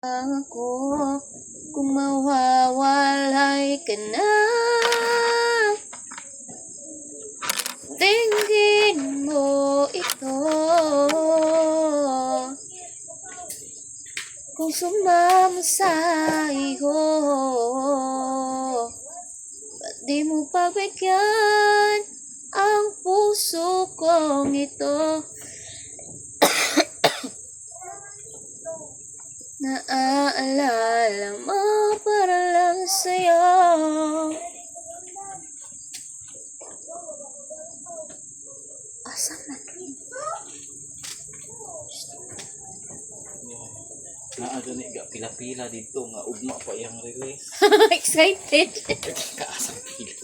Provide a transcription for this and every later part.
Ako kung mawawalay ka na, dinggin mo ito. Kung sumama sa iyo, ba't di mo pagbigyan ang puso kong ito? Naaalala mo para lang sa'yo. Asa man? Naadani ga pila-pila dito nga ugma pa iyang release. Excited. Kaasang pila.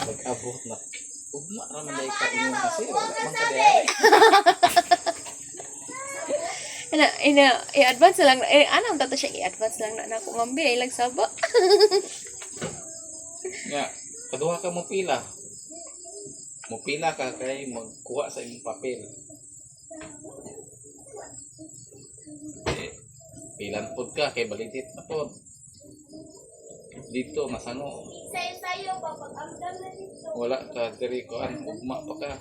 Pag-abot na ugma ra man dai ka inyo kasi wala man ka dai. I-advance lang. Anong tato siya? I-advance lang na ako. Mambi, ay lang saba. Nga, kaduha ka mo pila. Mo pila ka kay magkuha sa imong papel. Pilan pod ka kay balitit na pod. Dito masano. Sayo papag-amdam na dito. Wala ka diri ko an ugma pa ka.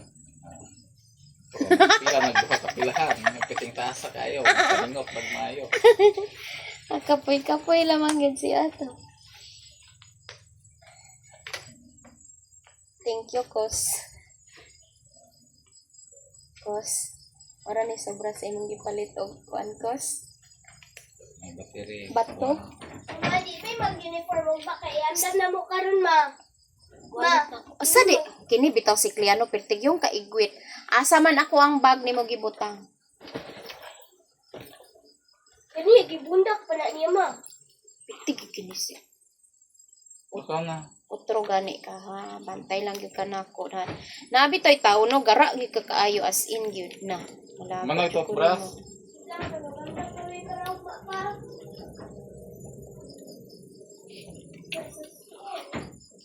Pila nagduha ka pilahan, nagpiting tasa kayo, kalingop pag maayo. Kapoy-kapoy lamang yun si ato. Thank you, Kos. Kos. Ora ni sobra sa imong gipalit og kuan, Kos. May battery. Bato. Ma, di ba mag-uniform mo ba kay amdam na mo karon ma? Ma, Asa di? Kini bitaw si Cliano pertig yung kaigwit. Asa man ako ang bag nimo gibutang. kani gibundak pa na niya ma. Pertig kini siya. Ikaw na. Utro gani ka ha. Bantay lang gyud ka nako na. Nabi toy tawo no gara gyud ka kaayo as in gyud na. Wala. Mano ito, bras? Lang maganda pa rin karaw pa.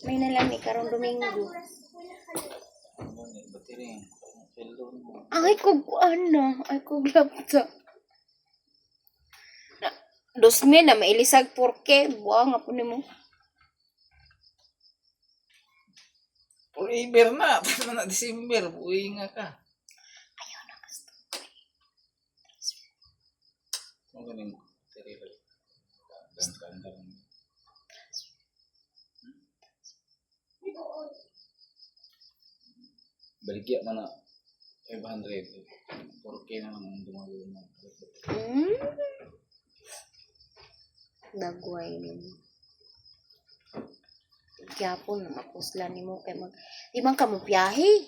May nalang ni karong Domingo. Ano ni battery? Cellphone mo. Ay kog ano, ay kog laptop. Na 2000 na mailisag porke buang nga po nimo. Forever na. Paano na December? Uwi nga ka. Ayaw na gusto. Ang galing battery. Ganda lang. Baligya man na 500. 4K na naman dumayo na. Dagway nimo. Gyapon mapuslan nimo kay mag di man ka mo biyahe.